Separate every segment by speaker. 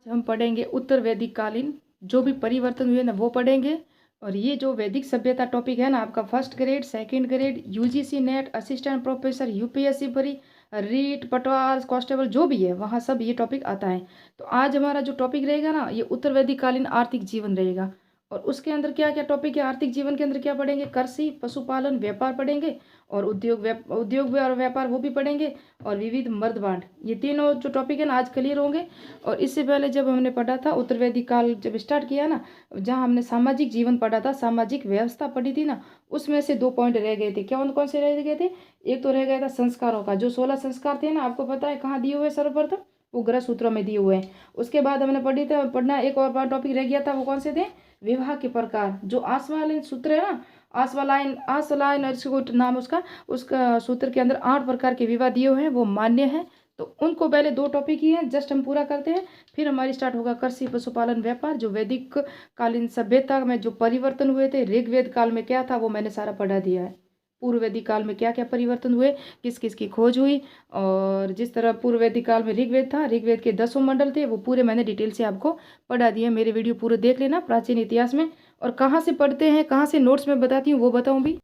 Speaker 1: हम पढ़ेंगे उत्तर वैदिक कालीन जो भी परिवर्तन हुए ना वो पढ़ेंगे। और ये जो वैदिक सभ्यता टॉपिक है ना आपका first grade second grade UGC net assistant professor UPSC परी रीट पटवार कांस्टेबल जो भी है वहाँ सब ये टॉपिक आता है। तो आज हमारा जो टॉपिक रहेगा ना ये उत्तर वैदिक कालीन आर्थिक जीवन रहेगा। और उसके अंदर क्या क्या टॉपिक है आर्थिक जीवन के अंदर क्या पढ़ेंगे कृषि पशुपालन व्यापार पढ़ेंगे और उद्योग और व्यापार वो भी पढ़ेंगे और विविध मर्दबांड ये तीनों जो टॉपिक है ना आज क्लियर होंगे। और इससे पहले जब हमने पढ़ा था उत्तर वैदिक काल जब स्टार्ट किया ना जहाँ हमने सामाजिक जीवन पढ़ा था सामाजिक व्यवस्था पढ़ी थी ना उसमें से 2 पॉइंट रह गए थे। कौन कौन से रह गए थे। एक तो रह गया था संस्कारों का जो 16 संस्कार थे ना आपको पता है कहाँ दिए हुए सर्वप्रथम वो ग्रह सूत्रों में दिए हुए हैं। उसके बाद हमने पढ़ना एक और बार टॉपिक रह गया था वो कौन से थे विवाह के प्रकार जो आसवालीन सूत्र है ना आसवालाइन और इसको नाम उसका सूत्र के अंदर 8 प्रकार के विवाह दिए हुए हैं वो मान्य है। तो उनको पहले 2 टॉपिक ही हैं जस्ट हम पूरा करते हैं फिर हमारी स्टार्ट होगा कृषि पशुपालन व्यापार जो वैदिक कालीन सभ्यता में जो परिवर्तन हुए थे ऋग्वेद काल में क्या था वो मैंने सारा पढ़ा दिया है। पूर्व वैदिक काल में क्या क्या परिवर्तन हुए किस किस की खोज हुई और जिस तरह पूर्व वैदिक काल में ऋग्वेद था ऋग्वेद के 10 मंडल थे वो पूरे मैंने डिटेल से आपको पढ़ा दिए। मेरे वीडियो पूरे देख लेना प्राचीन इतिहास में। और कहाँ से पढ़ते हैं कहाँ से नोट्स में बताती हूँ वो बताऊँ भी।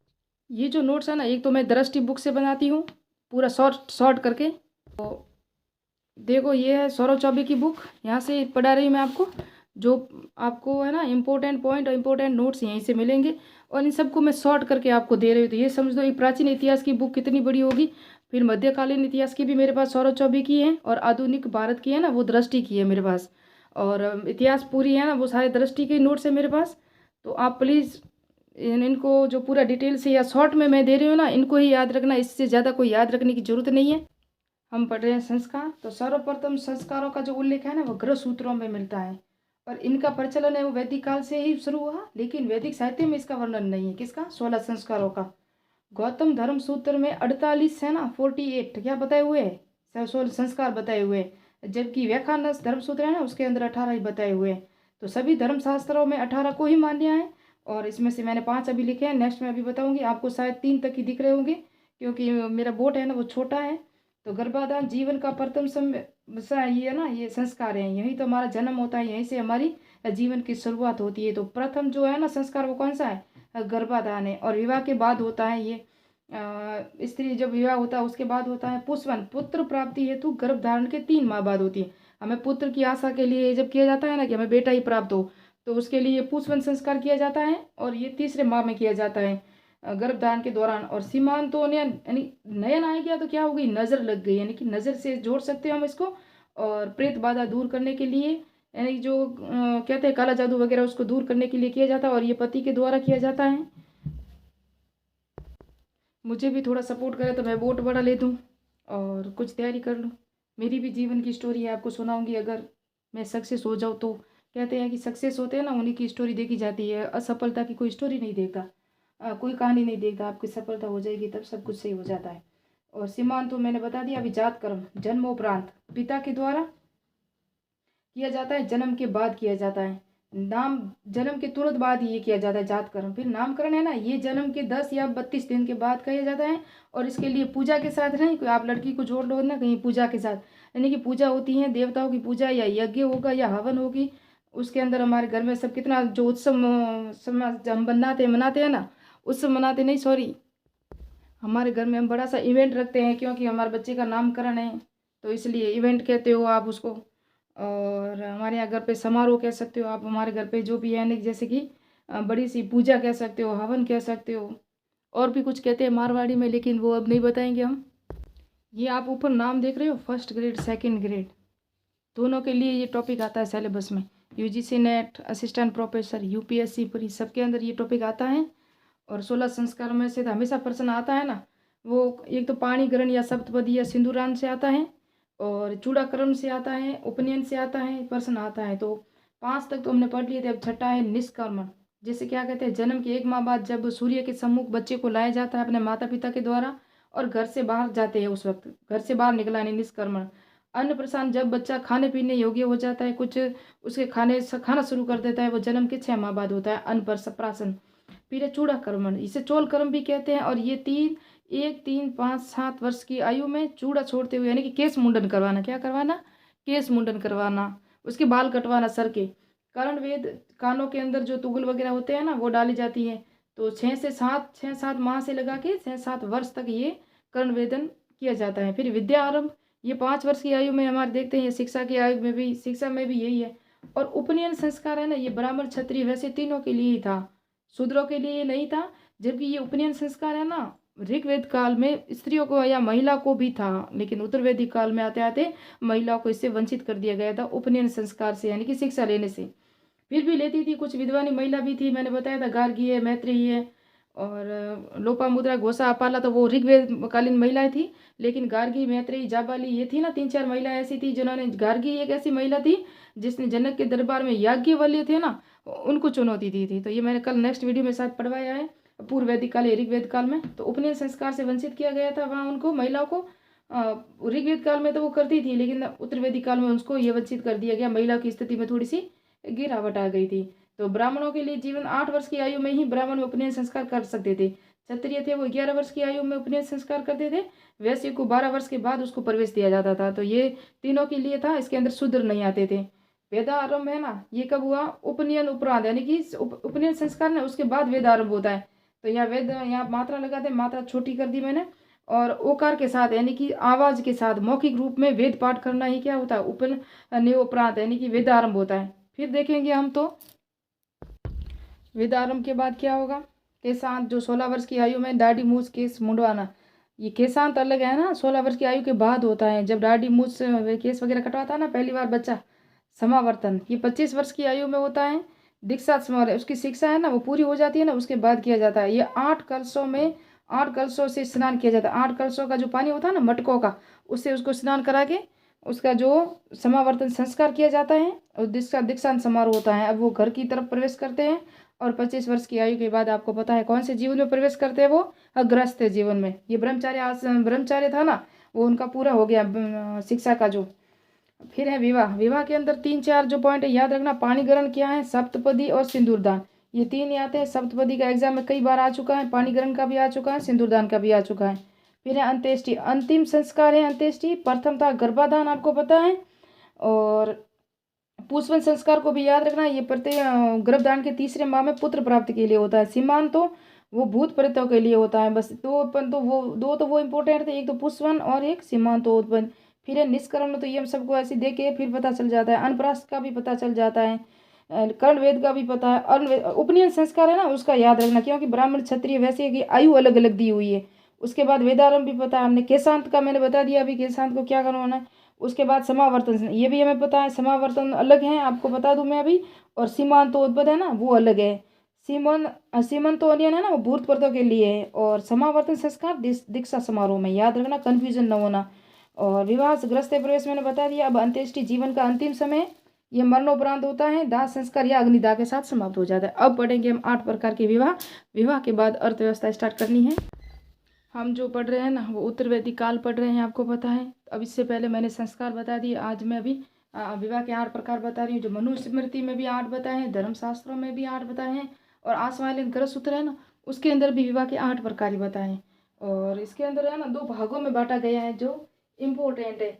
Speaker 1: ये जो नोट्स है ना एक तो मैं दृष्टि बुक से बनाती हूँ पूरा शॉर्ट शॉर्ट करके। तो देखो ये है सौरभ चौबे की बुक यहाँ से पढ़ा रही हूँ मैं आपको जो आपको है ना इम्पोर्टेंट पॉइंट और इम्पोर्टेंट नोट्स यहीं से मिलेंगे और इन सबको मैं शॉर्ट करके आपको दे रही हूँ। तो ये समझ लो एक प्राचीन इतिहास की बुक कितनी बड़ी होगी। फिर मध्यकालीन इतिहास की भी मेरे पास सौरभ चौबे की है और आधुनिक भारत की है ना वो दृष्टि की है मेरे पास। और इतिहास पूरी है ना वो सारे दृष्टि के नोट्स है मेरे पास। तो आप प्लीज़ इनको जो पूरा डिटेल से या शॉर्ट में मैं दे रही हूँ ना इनको ही याद रखना इससे ज़्यादा कोई याद रखने की जरूरत नहीं है। हम पढ़ रहे हैं संस्कार तो सर्वप्रथम संस्कारों का जो उल्लेख है ना वो ग्रह सूत्रों में मिलता है और इनका प्रचलन है वो वैदिक काल से ही शुरू हुआ लेकिन वैदिक साहित्य में इसका वर्णन नहीं है किसका 16 संस्कारों का। गौतम धर्म सूत्र में 48 है ना 48 क्या बताए हुए हैं 16 संस्कार बताए हुए हैं जबकि व्याख्यान धर्म सूत्र है ना उसके अंदर 18 ही बताए हुए हैं। तो सभी धर्म शास्त्रों में 18 को ही मान्य है और इसमें से मैंने 5 अभी लिखे हैं नेक्स्ट में अभी बताऊंगी आपको शायद 3 तक ही दिख रहे होंगे क्योंकि मेरा बोर्ड है ना वो छोटा है। तो गर्भाधान जीवन का प्रथम समय ये है ना ये संस्कार है यही तो हमारा जन्म होता है यहीं से हमारी जीवन की शुरुआत होती है। तो प्रथम जो है ना संस्कार वो कौन सा है गर्भाधान है। और विवाह के बाद होता है ये स्त्री जब विवाह होता है उसके बाद होता है पुष्पन पुत्र प्राप्ति हेतु गर्भ धारण के 3 माह बाद होती है। हमें पुत्र की आशा के लिए जब किया जाता है ना कि हमें बेटा ही प्राप्त हो तो उसके लिए पुष्पन संस्कार किया जाता है और ये 3रे माह में किया जाता है गर्भधारण के दौरान। और सीमांत तो यानी नयन आ गया तो क्या हो गई नज़र लग गई यानी कि नज़र से जोड़ सकते हैं हम इसको। और प्रेत बाधा दूर करने के लिए यानी जो कहते हैं काला जादू वगैरह उसको दूर करने के लिए किया जाता है और ये पति के द्वारा किया जाता है। मुझे भी थोड़ा सपोर्ट करे तो मैं वोट बड़ा ले दूँ और कुछ तैयारी कर लूँ। मेरी भी जीवन की स्टोरी है आपको सुनाऊंगी अगर मैं सक्सेस हो जाऊँ तो। कहते हैं कि सक्सेस होते हैं ना उन्हीं की स्टोरी देखी जाती है असफलता की कोई स्टोरी नहीं देखता कोई कहानी नहीं देखता। आपकी सफलता हो जाएगी तब सब कुछ सही हो जाता है। और सीमांत तो मैंने बता दिया अभी जात कर्म जन्मोपरांत पिता के द्वारा किया जाता है जन्म के बाद किया जाता है नाम जन्म के तुरंत बाद ही ये किया जाता है जात कर्म। फिर नामकरण है ना ये जन्म के 10 या 32 दिन के बाद किया जाता है और इसके लिए पूजा के साथ नहीं कोई आप लड़की को जोड़ लो ना कहीं पूजा के साथ यानी कि पूजा होती है देवताओं की पूजा या यज्ञ होगा या हवन होगी। उसके अंदर हमारे घर में सब कितना जो उत्सव हम मनाते हैं ना उत्सव मनाते नहीं सॉरी हमारे घर में हम बड़ा सा इवेंट रखते हैं क्योंकि हमारे बच्चे का नामकरण है तो इसलिए इवेंट कहते हो आप उसको। और हमारे यहाँ घर पे समारोह कह सकते हो आप हमारे घर पे जो भी है ना जैसे कि बड़ी सी पूजा कह सकते हो हवन कह सकते हो और भी कुछ कहते हैं मारवाड़ी में लेकिन वो अब नहीं बताएंगे हम। ये आप ऊपर नाम देख रहे हो फर्स्ट ग्रेड सेकंड ग्रेड दोनों के लिए ये टॉपिक आता है सिलेबस में UGC net assistant professor UPSC परी सबके अंदर ये टॉपिक आता है। और 16 संस्कार में से तो हमेशा प्रश्न आता है ना वो एक तो पाणी ग्रहण या सप्तपदी या सिंदूरान से आता है और चूड़ाकर्म से आता है उपनयन से आता है प्रश्न आता है। तो 5 तक तो हमने पढ़ लिए थे अब छठा है निष्कर्मण जिसे क्या कहते हैं जन्म के 1 माह बाद जब सूर्य के सम्मुख बच्चे को लाया जाता है अपने माता पिता के द्वारा और घर से बाहर जाते हैं उस वक्त घर से बाहर निकला नहीं निष्कर्मण। अन्नप्राशन जब बच्चा खाने पीने योग्य हो जाता है कुछ उसके खाना शुरू कर देता है वो जन्म के 6 माह बाद होता है अन्नप्राशन। फिर है चूड़ाकर्मण इसे चोल कर्म भी कहते हैं और ये 3 5 7 वर्ष की आयु में चूड़ा छोड़ते हुए यानी कि केश मुंडन करवाना क्या करवाना केश मुंडन करवाना उसके बाल कटवाना सर के। कर्ण वेद कानों के अंदर जो तुगल वगैरह होते हैं ना वो डाली जाती है। तो 6 से 7 माह से लगा के 6-7 वर्ष तक ये कर्ण वेदन किया जाता है। फिर विद्या आरंभ, ये 5 वर्ष की आयु में हमारे देखते हैं। ये शिक्षा की आयु में भी, शिक्षा में भी यही है। और उपनयन संस्कार है ना, ये ब्राह्मण क्षत्रिय वैसे तीनों के लिए ही था, शूद्रों के लिए नहीं था। जबकि ये उपनयन संस्कार है ना, ऋग्वेद काल में स्त्रियों को या महिला को भी था, लेकिन उत्तरवैदिक काल में आते आते महिलाओं को इससे वंचित कर दिया गया था उपनयन संस्कार से, यानी कि शिक्षा लेने से। फिर भी लेती थी, कुछ विद्वानी महिला भी थी, मैंने बताया था गार्गी है, मैत्रेयी है और लोपामुद्रा, घोषा, अपाला, तो वो ऋग्वेद कालीन महिलाएं थी। लेकिन गार्गी, मैत्रेयी, जाबाली, ये थी ना 3-4 महिलाएं ऐसी थी जिन्होंने, गार्गी एक ऐसी महिला थी जिसने जनक के दरबार में याज्ञवल्क्य थे ना, उनको चुनौती दी थी। तो ये मैंने कल नेक्स्ट वीडियो में साथ पढ़वाया है, पूर्व वैदिक काल ऋग्वेद काल में। तो उपनयन संस्कार से वंचित किया गया था वहाँ उनको, महिलाओं को। ऋग्वेद काल में तो वो करती थी, लेकिन उत्तर वैदिक काल में उसको ये वंचित कर दिया गया। महिला की स्थिति में थोड़ी सी गिरावट आ गई थी। तो ब्राह्मणों के लिए जीवन 8 वर्ष की आयु में ही ब्राह्मण उपनयन संस्कार कर सकते थे। क्षत्रिय थे वो 11 वर्ष की आयु में उपनयन संस्कार करते थे। वैश्य को 12 वर्ष के बाद उसको प्रवेश दिया जाता था। तो ये तीनों के लिए था, इसके अंदर शूद्र नहीं आते थे। वेदारंभ है ना, ये कब हुआ? उपनयन उपरांत, यानी कि उपनयन संस्कार ना उसके बाद वेदारंभ होता है। तो यहाँ वेद, यहाँ मात्रा लगाते, मात्रा छोटी कर दी मैंने। और ओकार के साथ, यानी कि आवाज के साथ मौखिक रूप में वेद पाठ करना ही क्या होता है? उपनयन उपरांत, यानी कि वेदारंभ होता है। फिर देखेंगे हम तो वेदारंभ के बाद क्या होगा? केशांत, जो 16 वर्ष की आयु में दाढ़ी मूछ केस मुंडवाना। ये केशांत अलग है ना, 16 वर्ष की आयु के बाद होता है, जब दाढ़ी मूछ केस वगैरह कटवाता है ना पहली बार बच्चा। समावर्तन ये 25 वर्ष की आयु में होता है। दीक्षा समारोह, उसकी शिक्षा है ना वो पूरी हो जाती है ना, उसके बाद किया जाता है। ये 8 कलशों में, 8 कलशों से स्नान किया जाता है। 8 कलशों का जो पानी होता है ना मटकों का, उससे उसको स्नान करा के उसका जो समावर्तन संस्कार किया जाता है और दीक्षांत समारोह होता है। अब वो घर की तरफ प्रवेश करते हैं और 25 वर्ष की आयु के बाद आपको पता है कौन से जीवन में प्रवेश करते हैं? वो गृहस्थ जीवन में। ये ब्रह्मचार्य था ना, वो उनका पूरा हो गया शिक्षा का जो। फिर है विवाह। विवाह के अंदर 3-4 जो पॉइंट है याद रखना। पाणी ग्रहण क्या है? सप्तपदी और सिंदूरदान, ये 3 ही आते हैं। सप्तपदी का एग्जाम में कई बार आ चुका है, पाणी ग्रहण का भी आ चुका है, सिंदूरदान का भी आ चुका है। फिर है अंत्येष्टि, अंतिम संस्कार है अंत्येष्टि। प्रथम था गर्भाधान, आपको पता है। और पुष्पन संस्कार को भी याद रखना, ये प्रत्येक गर्भधान के 3रे माह में पुत्र प्राप्ति के लिए होता है। सीमान तो वो भूत प्रेतों के लिए होता है। बस दो तो वो इम्पोर्टेंट थे, एक तो पुष्पन और एक सीमांतो उत्पन्न। फिर है निष्कर्म, तो ये हम सबको ऐसे देखे फिर पता चल जाता है। अनप्राश का भी पता चल जाता है, कर्ण वेद का भी पता है। और उपनयन संस्कार है ना उसका याद रखना, क्योंकि ब्राह्मण क्षत्रिय वैसे की आयु अलग अलग दी हुई है। उसके बाद वेदारंभ भी पता है हमने। केशांत का मैंने बता दिया अभी, केशांत को क्या करवाना है। उसके बाद समावर्तन, ये भी हमें पता है। समावर्तन अलग है, आपको बता दूं मैं अभी। और सीमांतोत्पद है ना वो अलग है। सीमंतोनियन है ना वो भूत प्रेतों के लिए है। और समावर्तन संस्कार दीक्षा समारोह में, याद रखना, कंफ्यूजन न होना। और विवाह ग्रस्त प्रवेश मैंने बता दिया। अब अंत्येष्टि, जीवन का अंतिम समय, ये मरणोपरांत होता है। दाह संस्कार या अग्निदाह के साथ समाप्त हो जाता है। अब पढ़ेंगे हम 8 प्रकार के विवाह। विवाह के बाद अर्थव्यवस्था स्टार्ट करनी है। हम जो पढ़ रहे हैं ना वो उत्तर वैदिक काल पढ़ रहे हैं, आपको पता है। अब इससे पहले मैंने संस्कार बता दिए, आज मैं अभी विवाह के 8 प्रकार बता रही हूँ। जो मनुस्मृति में भी 8 बताए हैं, धर्मशास्त्रों में भी 8 बताए हैं, और आश्वालन ग्रह सूत्र है ना उसके अंदर भी विवाह के 8 प्रकार ही बताए हैं। और इसके अंदर है ना 2 भागों में बांटा गया है जो इम्पोर्टेंट है,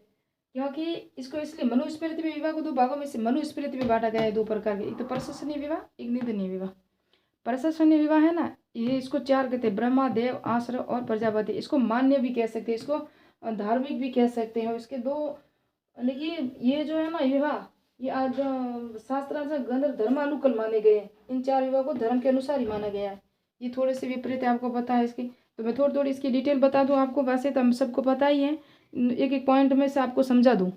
Speaker 1: क्योंकि इसको इसलिए मनुस्मृति में विवाह को 2 भागों में से मनुस्मृति में बांटा गया है 2 प्रकार के। एक तो प्रशंसनीय विवाह, एक निंदनीय विवाह। प्रशंसनीय विवाह है ना, ये इसको 4 कहते हैं, ब्रह्मा, देव, आश्रय और प्रजापति। इसको मान्य भी कह सकते हैं, इसको धार्मिक भी कह सकते हैं। इसके 2, लेकिन ये जो है ना विवाह, ये आज शास्त्रांश गंधर्व धर्मानुकूल माने गए हैं। इन 4 विवाह को धर्म के अनुसार ही माना गया है। ये थोड़े से विपरीत है, आपको पता है इसकी। तो मैं थोड़ी थोड़ी इसकी डिटेल बता दूं आपको, वैसे तो हम सबको पता ही है, एक एक पॉइंट में से आपको समझा दूं।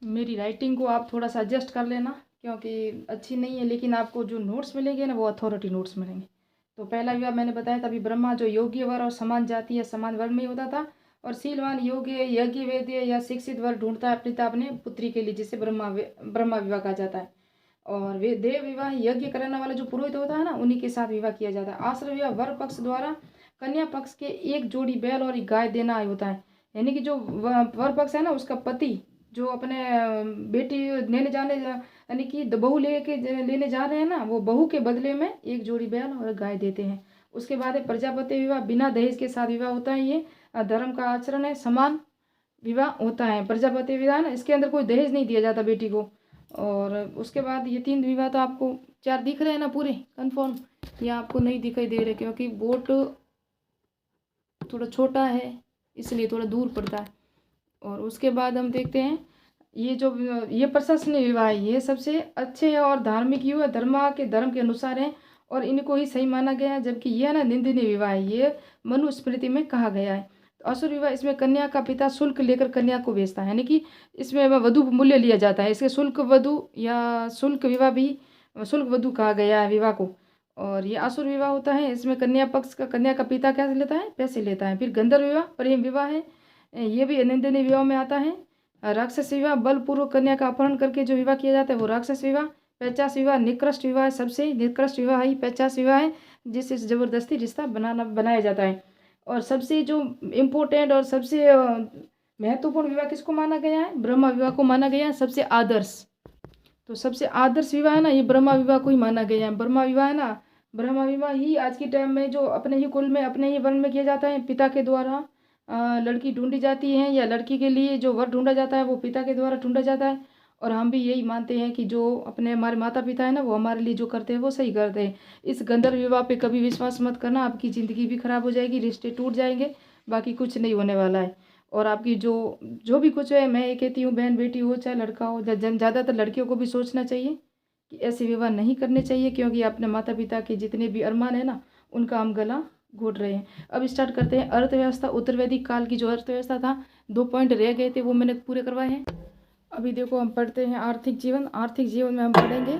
Speaker 1: मेरी राइटिंग को आप थोड़ा सा एडजस्ट कर लेना, क्योंकि अच्छी नहीं है, लेकिन आपको जो नोट्स मिलेंगे ना वो अथॉरिटी नोट्स मिलेंगे। तो पहला विवाह मैंने बताया था अभी, ब्रह्मा जो योग्य वर और समान जाति या समान वर्ग में होता था, और शीलवान, योग्य, यज्ञ, वेद्य या शिक्षित वर ढूंढता है पिता अपने पुत्री के लिए, जिसे ब्रह्मा विवाह कहा जाता है। और वे देव विवाह, यज्ञ करने वाला जो पुरोहित होता है ना उन्हीं के साथ विवाह किया जाता है। आश्रय विवाह, वर पक्ष द्वारा कन्या पक्ष के एक जोड़ी बैल और एक गाय देना होता है, यानी कि जो वर पक्ष है ना उसका पति जो अपने बेटी लेने जाने, यानी कि बहू लेने जा रहे हैं ना, वो बहू के बदले में एक जोड़ी बैल और गाय देते हैं। उसके बाद है प्रजापति विवाह, बिना दहेज के साथ विवाह होता है। ये धर्म का आचरण है, समान विवाह होता है, प्रजापति विवाह ना, इसके अंदर कोई दहेज नहीं दिया जाता बेटी को। और उसके बाद ये 3 विवाह तो आपको 4 दिख रहे हैं ना पूरे कन्फर्म, या आपको नहीं दिखाई दे रहे क्योंकि बोट थोड़ा छोटा है इसलिए थोड़ा दूर पड़ता है। और उसके बाद हम देखते हैं ये जो ये प्रशंसनीय विवाह है, ये सबसे अच्छे है और धार्मिक युवा धर्म के अनुसार है और इनको ही सही माना गया है, जबकि यह ना निंदनीय विवाह है, ये मनुस्मृति में कहा गया है। तो असुर विवाह, इसमें कन्या का पिता शुल्क लेकर कन्या को बेचता है, यानी कि इसमें वधु मूल्य लिया जाता है, इसके शुल्क वधु या शुल्क विवाह भी शुल्क वधु कहा गया है विवाह को। और ये असुर विवाह होता है, इसमें कन्या का पिता क्या लेता है, पैसे लेता है। फिर गंधर्व विवाह प्रेम विवाह है, ये भी निंदनीय विवाह में आता है। राक्षस विवाह बलपूर्वक कन्या का अपहरण करके जो विवाह किया जाता है वो राक्षस विवाह। 50 विवाह निकृष्ट विवाह, सबसे निकृष्ट विवाह ही 50 विवाह है, जिससे जबरदस्ती रिश्ता बनाया जाता है। और सबसे जो इम्पोर्टेंट और सबसे महत्वपूर्ण विवाह किसको माना गया है, ब्रह्मा विवाह को माना गया है सबसे आदर्श। तो सबसे आदर्श विवाह है ना, ये ब्रह्मा विवाह को ही माना गया है। ब्रह्मा विवाह है ना, ब्रह्मा विवाह ही आज के टाइम में जो अपने ही कुल में अपने ही वर्ण में किया जाता है, पिता के द्वारा लड़की ढूंढी जाती है, या लड़की के लिए जो वर ढूंढा जाता है वो पिता के द्वारा ढूंढा जाता है। और हम भी यही मानते हैं कि जो अपने हमारे माता पिता है ना, वो हमारे लिए जो करते हैं वो सही करते हैं। इस गंधर्व विवाह पे कभी विश्वास मत करना, आपकी ज़िंदगी भी खराब हो जाएगी, रिश्ते टूट जाएंगे, बाकी कुछ नहीं होने वाला है। और आपकी जो भी कुछ है, मैं ये कहती हूँ बहन बेटी हो चाहे लड़का हो, ज़्यादातर लड़कियों को भी सोचना चाहिए कि ऐसे विवाह नहीं करने चाहिए, क्योंकि अपने माता पिता के जितने भी अरमान है ना, उनका हम गला घोट रहे हैं। अब स्टार्ट करते हैं अर्थव्यवस्था। उत्तर वैदिक काल की जो अर्थव्यवस्था था, 2 पॉइंट रह गए थे वो मैंने पूरे करवाए हैं। अभी देखो हम पढ़ते हैं आर्थिक जीवन। आर्थिक जीवन में हम पढ़ेंगे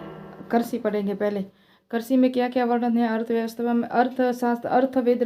Speaker 1: कृषि पढ़ेंगे पहले। कृषि में क्या क्या वर्णन है, अर्थव्यवस्था में, अर्थशास्त्र, अथर्ववेद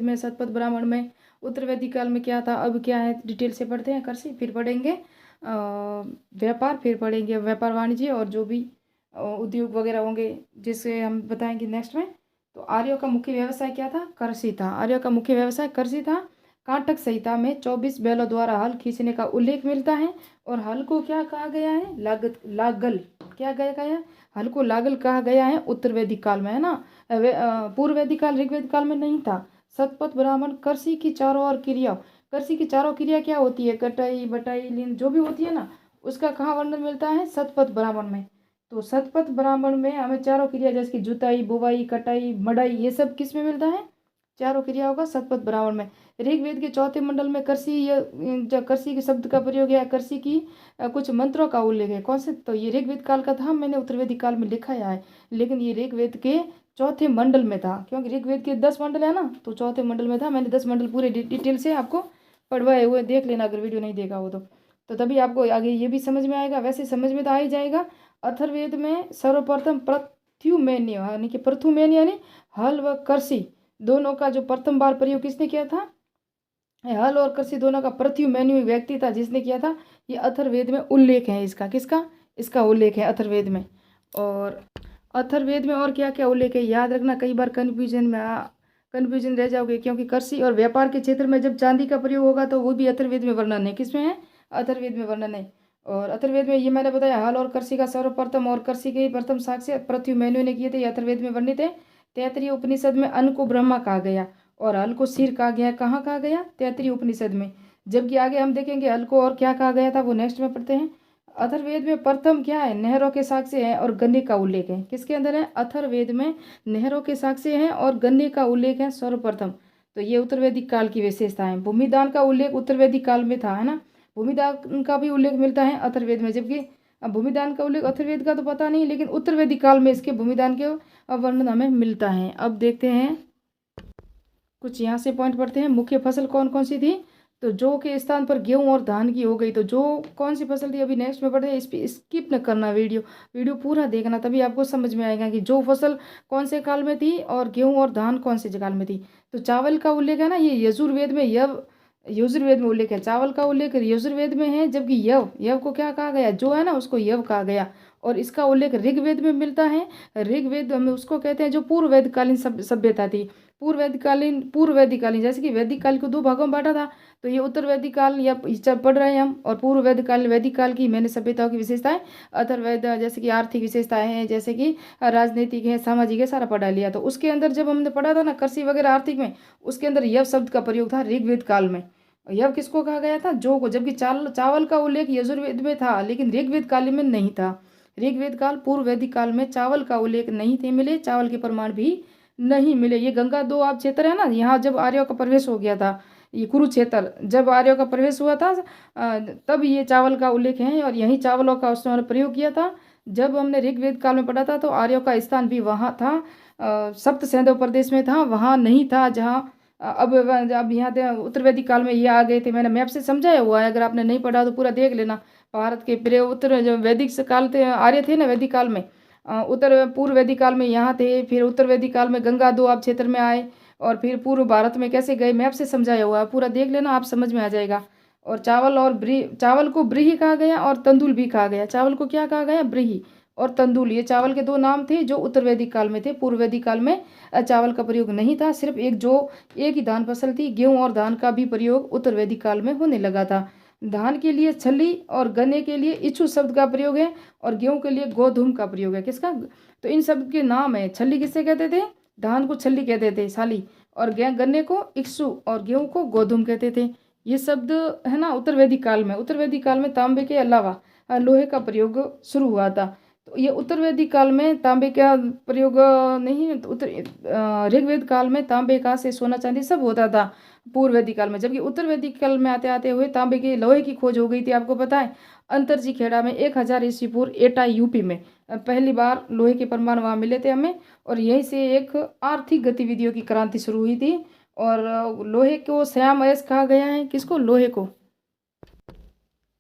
Speaker 1: में, शतपथ ब्राह्मण में, उत्तर वैदिक काल में क्या था, अब क्या है, डिटेल से पढ़ते हैं कृषि। फिर पढ़ेंगे व्यापार, फिर पढ़ेंगे व्यापार वाणिज्य और जो भी उद्योग वगैरह होंगे जिसे हम बताएंगे नेक्स्ट में। तो आर्यों का मुख्य व्यवसाय क्या था, कृषि था। आर्यों का मुख्य व्यवसाय कृषि था। काटक संहिता में 24 बैलों द्वारा हल खींचने का उल्लेख मिलता है। और हल को क्या कहा गया है, लागल क्या गया है, हल को लागल कहा गया है उत्तर वैदिक काल में, है ना। पूर्व वैदिक काल ऋग्वेद काल में नहीं था। शतपथ ब्राह्मण कृषि की चारों ओर क्रिया, कृषि की चारों क्रिया क्या होती है, कटाई बटाई लीन जो भी होती है ना, उसका कहाँ वर्णन मिलता है, शतपथ ब्राह्मण में। तो शतपथ ब्राह्मण में हमें चारों क्रिया जैसे कि जुताई बुवाई कटाई मड़ाई, ये सब किस में मिलता है, चारों क्रियाओं का शतपथ ब्राह्मण में। ऋग्वेद के 4थे मंडल में कृषि या कृषि के शब्द का प्रयोग है, कृषि की कुछ मंत्रों का उल्लेख है। कौन से, तो ये ऋग्वेद काल का था, मैंने उत्तर वैदिक काल में लिखा है, लेकिन ये ऋग्वेद के 4थे मंडल में था, क्योंकि ऋग्वेद के 10 मंडल है ना, तो 4थे मंडल में था। मैंने 10 मंडल पूरे डिटेल से आपको पढ़वाए हुए, देख लेना अगर वीडियो नहीं देखा हो तो तभी आपको आगे ये भी समझ में आएगा। वैसे समझ में तो आ ही जाएगा। अथर्ववेद में सर्वप्रथम प्रथुमेन्य यानी कि प्रथुमेन्य यानी हल व कृषि दोनों का जो प्रथम बार प्रयोग किसने किया था, हल और कृषि दोनों का प्रथुमेन्यु व्यक्ति था जिसने किया था। ये अथर्ववेद में उल्लेख है इसका, किसका, इसका उल्लेख है अथर्ववेद में। और अथर्ववेद में और क्या क्या उल्लेख है याद रखना, कई बार कन्फ्यूजन रह जाओगे, क्योंकि कृषि और व्यापार के क्षेत्र में जब चांदी का प्रयोग होगा तो वो भी अथर्ववेद में वर्णन है। किसमें है, अथर्ववेद में वर्णन है। और अथर्ववेद में ये मैंने बताया हल और कृषि का सर्वप्रथम और कृषि के प्रथम साक्ष्य प्रथुमेन्यु ने किए थे, ये अथर्ववेद में वर्णित है। तैत्तिरीय उपनिषद में अन्न को ब्रह्मा कहा गया और हल को सिर कहा गया, कहाँ कहा गया, तैत्तिरीय उपनिषद में। जबकि आगे हम देखेंगे हल को और क्या कहा गया था, वो नेक्स्ट में पढ़ते हैं। अथर्ववेद में प्रथम क्या है, नहरों के साक्ष्य है और गन्ने का उल्लेख है। किसके अंदर है, अथर्ववेद में नहरों के साक्ष्य है और गन्ने का उल्लेख है सर्वप्रथम। तो ये उत्तर वैदिक काल की विशेषता है। भूमिदान का उल्लेख उत्तर वैदिक काल में था, है ना, भूमिदान का भी उल्लेख मिलता है अथर्ववेद में, जबकि भूमिदान का उल्लेख अथर्ववेद का तो पता नहीं, लेकिन उत्तर वैदिक काल में इसके भूमिदान के वर्णन हमें मिलता है। अब देखते हैं कुछ यहाँ से पॉइंट पढ़ते हैं। मुख्य फसल कौन कौन सी थी, तो जौ के स्थान पर गेहूं और धान की हो गई। तो जो कौन सी फसल थी अभी नेक्स्ट में पढ़ते हैं, इस पर स्किप न करना, वीडियो पूरा देखना, तभी आपको समझ में आएगा कि जो फसल कौन से काल में थी और गेहूं और धान कौन से काल में थी। तो चावल का उल्लेख है ना, ये यजुर्वेद में यजुर्वेद में उल्लेख है, चावल का उल्लेख यजुर्वेद में है, जबकि यव को क्या कहा गया, जो है ना उसको यव कहा गया। और इसका उल्लेख ऋग्वेद में मिलता है। ऋग्वेद हम उसको कहते हैं जो पूर्व वैदिककालीन सभ्यता थी। पूर्व वैदिककालीन जैसे कि वैदिक काल को 2 भागों में बांटा था, तो ये उत्तर वैदिक काल या जब पढ़ रहे हैं हम, और पूर्व वैदिक काल की मैंने सभ्यताओं की विशेषताएं, अथर्ववेद जैसे कि आर्थिक विशेषताएं हैं, जैसे कि राजनीतिक है, सामाजिक है, सारा पढ़ा लिया। तो उसके अंदर जब हमने पढ़ा था ना कृषि वगैरह आर्थिक में, उसके अंदर यव शब्द का प्रयोग था ऋग्वेद काल में। यव किसको कहा गया था? जौ को। जबकि चावल का उल्लेख यजुर्वेद में था लेकिन ऋग्वेद काल में नहीं था। ऋग्वेद काल पूर्व वैदिक काल में चावल का उल्लेख नहीं थे मिले, चावल के प्रमाण भी नहीं मिले। ये गंगा दो आप क्षेत्र है ना, यहाँ जब आर्यों का प्रवेश हो गया था, ये कुरुक्षेत्र जब आर्यों का प्रवेश हुआ था तब ये चावल का उल्लेख है और यही चावलों का उसने प्रयोग किया था। जब हमने ऋग्वेद काल में पढ़ा था तो आर्यों का स्थान भी वहाँ था, सप्त सैंधव प्रदेश में था, वहाँ नहीं था जहाँ अब यहाँ उत्तर वैदिक काल में ये आ गए थे। मैंने मैप से समझाया हुआ है, अगर आपने नहीं पढ़ा तो पूरा देख लेना। भारत के पूरे उत्तर जो वैदिक से काल थे, आर्य थे ना वैदिक काल में, उत्तर पूर्व वैदिक काल में यहाँ थे, फिर उत्तर वैदिक काल में गंगा दो आप क्षेत्र में आए और फिर पूर्व भारत में कैसे गए, मैप से समझाया हुआ है, पूरा देख लेना, आप समझ में आ जाएगा। और चावल को ब्रीही कहा गया और तंदुल भी कहा गया। चावल को क्या कहा गया? ब्रीही और तंदुल, ये चावल के दो नाम थे जो उत्तर वैदिक काल में थे। पूर्व वैदिक काल में चावल का प्रयोग नहीं था, सिर्फ एक ही धान फसल थी। गेहूं और धान का भी प्रयोग उत्तर वैदिक काल में होने लगा था। धान के लिए छली और गन्ने के लिए इच्छु शब्द का प्रयोग है और गेहूं के लिए गोधूम का प्रयोग है। किसका? तो इन शब्द के नाम है। छली किससे कहते थे? धान को छली कहते थे, साली, और गन्ने को इक्सु और गेहूं को गोधूम कहते थे। ये शब्द है ना उत्तर वैदिक काल में। उत्तर वैदिक काल में तांबे के अलावा लोहे का प्रयोग शुरू हुआ था। तो ये उत्तर वैदिक काल में तांबे का प्रयोग नहीं, तो ऋग्वेद काल में तांबे का से सोना चांदी सब होता था पूर्व वैदिक काल में। जबकि उत्तर वैदिक काल में आते आते हुए तांबे के लोहे की खोज हो गई थी। आपको पता है अंतरजी खेड़ा में 1000 ईस्वी पूर्व एटा यूपी में पहली बार लोहे के प्रमाण वहाँ मिले थे हमें, और यहीं से एक आर्थिक गतिविधियों की क्रांति शुरू हुई थी। और लोहे को श्याम अयस्क कहा गया है। किसको? लोहे को।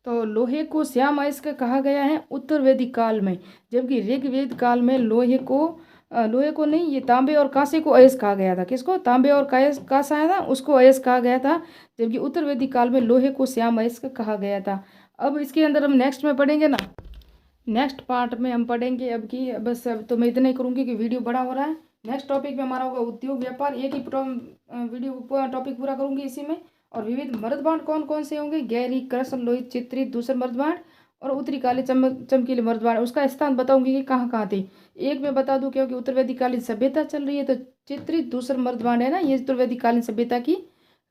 Speaker 1: तो लोहे को श्याम अयस्क कहा गया है उत्तर वैदिक काल में। जबकि ऋग्वेद काल में लोहे को नहीं, ये तांबे और कांसे को अयस्क कहा गया था। किसको? तांबे और कांसा है ना, उसको अयस्क कहा गया था। जबकि उत्तर वैदिक काल में लोहे को श्याम अयस्क कहा गया था। अब इसके अंदर हम नेक्स्ट में पढ़ेंगे ना, नेक्स्ट पार्ट में हम पढ़ेंगे। बस अब तो मैं इतना ही करूँगी कि वीडियो बड़ा हो रहा है। नेक्स्ट टॉपिक में हमारा होगा उद्योग व्यापार। एक ही वीडियो टॉपिक पूरा करूँगी इसी में। और विविध मर्दबांड कौन कौन से होंगे? गहरी, कृष्ण, लोहित, चित्रित, दूसर मर्दबांड और उत्तरी काले चमकीले मर्दबांड। उसका स्थान बताऊंगी कि कहाँ कहाँ थे। एक मैं बता दूं, क्योंकि उत्तर वैदिक कालीन सभ्यता चल रही है तो चित्रित दूसर मर्दबांड है ना, ये उत्तर वैदिक कालीन सभ्यता की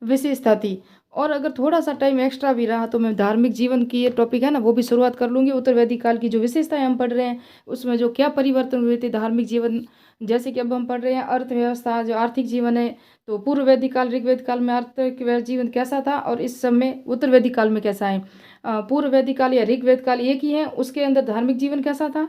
Speaker 1: विशेषता थी। और अगर थोड़ा सा टाइम एक्स्ट्रा भी रहा तो मैं धार्मिक जीवन की ये टॉपिक है ना वो भी शुरुआत कर लूँगी। उत्तर वैदिक काल की जो विशेषताएं हम पढ़ रहे हैं उसमें जो क्या परिवर्तन हुए थे धार्मिक जीवन, जैसे कि अब हम पढ़ रहे हैं अर्थव्यवस्था, जो आर्थिक जीवन है, तो पूर्व वैदिक काल ऋग्वेद काल में आर्थिक जीवन कैसा था और इस समय उत्तर वैदिक काल में कैसा है। पूर्व वैदिक काल या ऋग्वेद काल एक ही है, उसके अंदर धार्मिक जीवन कैसा था,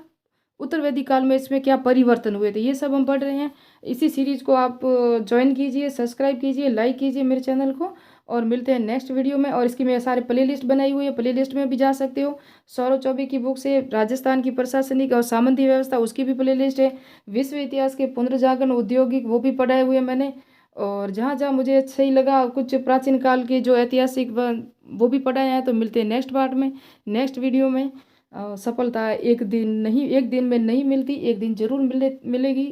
Speaker 1: उत्तर वैदिक काल में इसमें क्या परिवर्तन हुए थे, ये सब हम पढ़ रहे हैं। इसी सीरीज को आप ज्वाइन कीजिए, सब्सक्राइब कीजिए, लाइक कीजिए मेरे चैनल को। और मिलते हैं नेक्स्ट वीडियो में। और इसकी मैं सारे प्लेलिस्ट बनाई हुई है, प्लेलिस्ट में भी जा सकते हो। सौरभ चौबे की बुक से राजस्थान की प्रशासनिक और सामंती व्यवस्था, उसकी भी प्लेलिस्ट है। विश्व इतिहास के पुनर्जागरण औद्योगिक, वो भी पढ़ाए हुए हैं मैंने। और जहाँ जहाँ मुझे सही लगा कुछ प्राचीन काल के जो ऐतिहासिक वो भी पढ़ाए हैं। तो मिलते हैं नेक्स्ट पार्ट में, नेक्स्ट वीडियो में। सफलता एक दिन में नहीं मिलती, एक दिन जरूर मिलेगी।